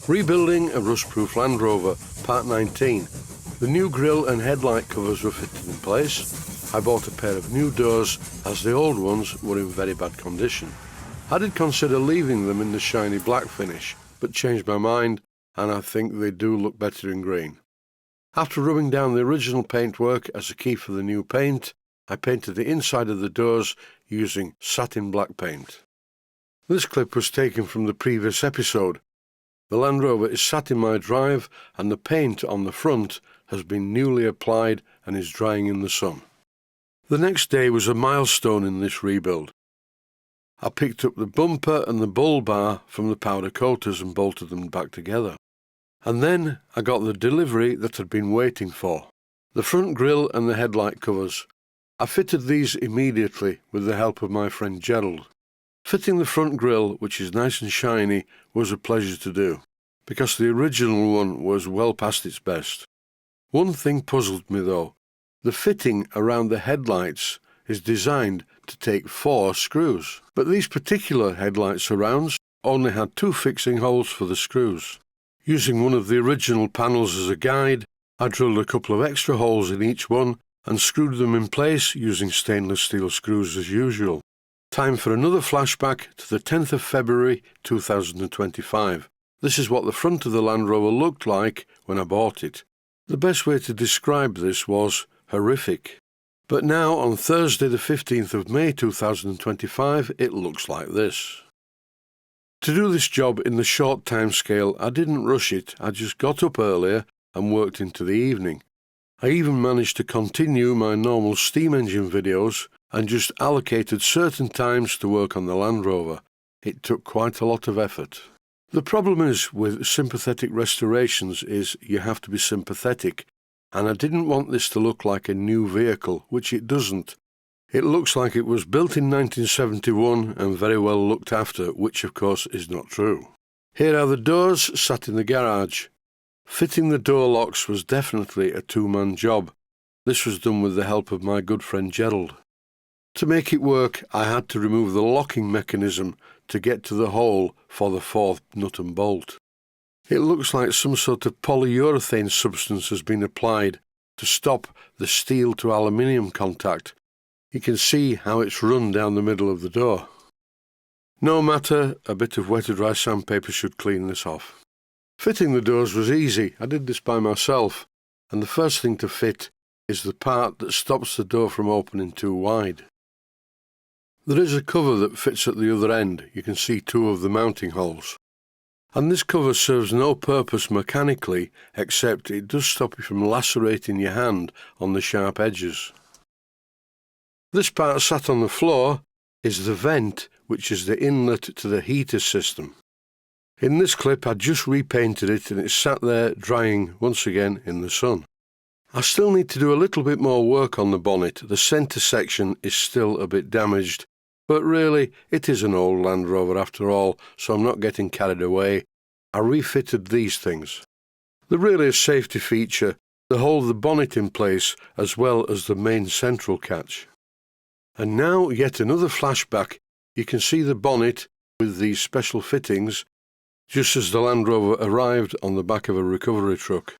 Rebuilding a Rustproof Land Rover, Part 19. The new grille and headlight covers were fitted in place. I bought a pair of new doors as the old ones were in very bad condition. I did consider leaving them in the shiny black finish, but changed my mind and I think they do look better in green. After rubbing down the original paintwork as a key for the new paint, I painted the inside of the doors using satin black paint. This clip was taken from the previous episode. The Land Rover is sat in my drive and the paint on the front has been newly applied and is drying in the sun. The next day was a milestone in this rebuild. I picked up the bumper and the bull bar from the powder coaters and bolted them back together. And then I got the delivery that I'd been waiting for, the front grille and the headlight covers. I fitted these immediately with the help of my friend Gerald. Fitting the front grille, which is nice and shiny, was a pleasure to do, because the original one was well past its best. One thing puzzled me though. The fitting around the headlights is designed to take 4 screws, but these particular headlight surrounds only had 2 fixing holes for the screws. Using one of the original panels as a guide, I drilled a couple of extra holes in each one and screwed them in place using stainless steel screws as usual. Time for another flashback to the 10th of February 2025. This is what the front of the Land Rover looked like when I bought it. The best way to describe this was horrific. But now on Thursday the 15th of May 2025 it looks like this. To do this job in the short time scale I didn't rush it, I just got up earlier and worked into the evening. I even managed to continue my normal steam engine videos and just allocated certain times to work on the Land Rover. It took quite a lot of effort. The problem is with sympathetic restorations is you have to be sympathetic, and I didn't want this to look like a new vehicle, which it doesn't. It looks like it was built in 1971 and very well looked after, which of course is not true. Here are the doors sat in the garage. Fitting the door locks was definitely a 2-man job. This was done with the help of my good friend Gerald. To make it work, I had to remove the locking mechanism to get to the hole for the 4th nut and bolt. It looks like some sort of polyurethane substance has been applied to stop the steel to aluminium contact. You can see how it's run down the middle of the door. No matter, a bit of wet or dry sandpaper should clean this off. Fitting the doors was easy. I did this by myself, and the first thing to fit is the part that stops the door from opening too wide. There is a cover that fits at the other end. You can see 2 of the mounting holes. And this cover serves no purpose mechanically, except it does stop you from lacerating your hand on the sharp edges. This part sat on the floor is the vent, which is the inlet to the heater system. In this clip I just repainted it and it's sat there drying once again in the sun. I still need to do a little bit more work on the bonnet. The centre section is still a bit damaged. But really, it is an old Land Rover after all, so I'm not getting carried away. I refitted these things. They're really a safety feature. They hold the bonnet in place as well as the main central catch. And now yet another flashback. You can see the bonnet with these special fittings just as the Land Rover arrived on the back of a recovery truck.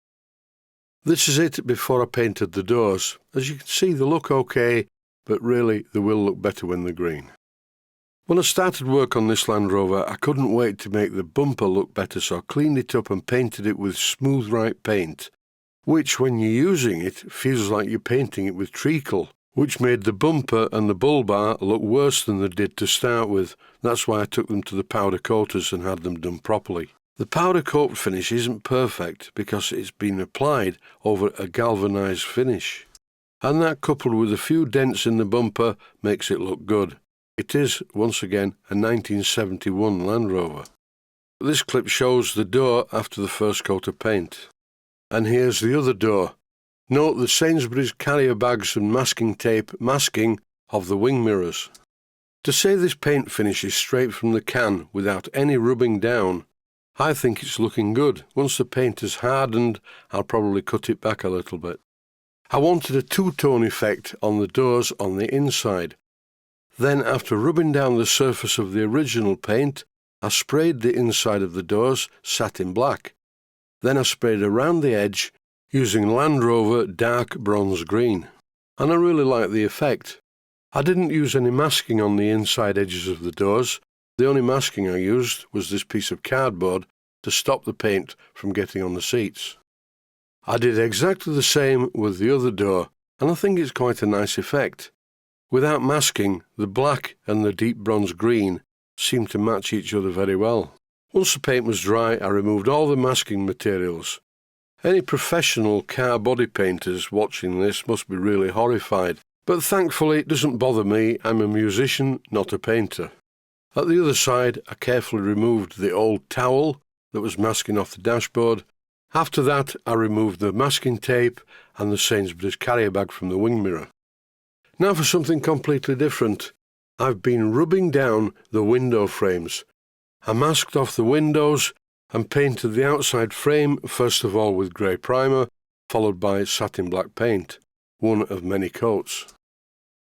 This is it before I painted the doors. As you can see, they look okay, but really they will look better when they're green. When I started work on this Land Rover, I couldn't wait to make the bumper look better, so I cleaned it up and painted it with smooth right paint, which when you're using it feels like you're painting it with treacle, which made the bumper and the bull bar look worse than they did to start with. That's why I took them to the powder coaters and had them done properly. The powder coat finish isn't perfect because it's been applied over a galvanised finish, and that coupled with a few dents in the bumper makes it look good. It is, once again, a 1971 Land Rover. This clip shows the door after the first coat of paint. And here's the other door. Note the Sainsbury's carrier bags and masking tape masking of the wing mirrors. To say this paint finish is straight from the can without any rubbing down, I think it's looking good. Once the paint has hardened, I'll probably cut it back a little bit. I wanted a 2-tone effect on the doors on the inside. Then, after rubbing down the surface of the original paint, I sprayed the inside of the doors satin black. Then I sprayed around the edge using Land Rover dark bronze green, and I really liked the effect. I didn't use any masking on the inside edges of the doors. The only masking I used was this piece of cardboard to stop the paint from getting on the seats. I did exactly the same with the other door, and I think it's quite a nice effect. Without masking, the black and the deep bronze green seemed to match each other very well. Once the paint was dry, I removed all the masking materials. Any professional car body painters watching this must be really horrified, but thankfully it doesn't bother me. I'm a musician, not a painter. At the other side, I carefully removed the old towel that was masking off the dashboard. After that, I removed the masking tape and the Sainsbury's carrier bag from the wing mirror. Now for something completely different. I've been rubbing down the window frames. I masked off the windows and painted the outside frame first of all with grey primer, followed by satin black paint, one of many coats.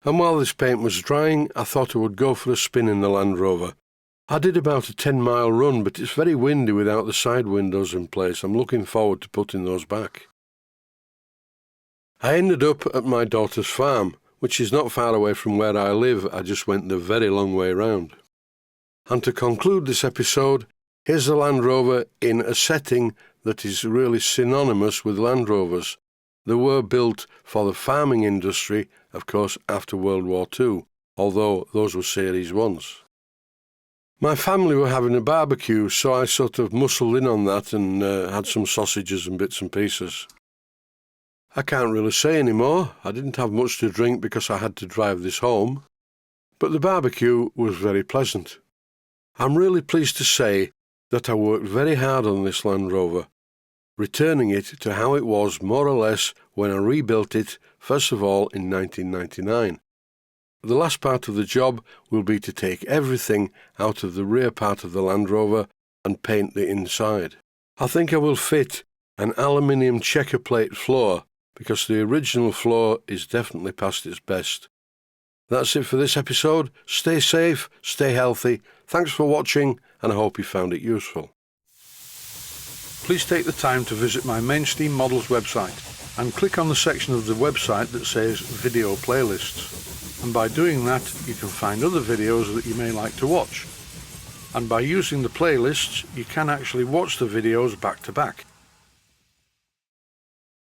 And while this paint was drying, I thought I would go for a spin in the Land Rover. I did about a 10-mile run, but it's very windy without the side windows in place. I'm looking forward to putting those back. I ended up at my daughter's farm, which is not far away from where I live. I just went the very long way round. And to conclude this episode, here's the Land Rover in a setting that is really synonymous with Land Rovers. They were built for the farming industry, of course, after World War II, although those were Series 1s. My family were having a barbecue, so I sort of muscled in on that and had some sausages and bits and pieces. I can't really say any more. I didn't have much to drink because I had to drive this home, but the barbecue was very pleasant. I'm really pleased to say that I worked very hard on this Land Rover, returning it to how it was more or less when I rebuilt it, first of all in 1999. The last part of the job will be to take everything out of the rear part of the Land Rover and paint the inside. I think I will fit an aluminium checker plate floor because the original floor is definitely past its best. That's it for this episode. Stay safe, stay healthy. Thanks for watching, and I hope you found it useful. Please take the time to visit my Mainsteam Models website and click on the section of the website that says Video Playlists. And by doing that, you can find other videos that you may like to watch. And by using the playlists, you can actually watch the videos back to back.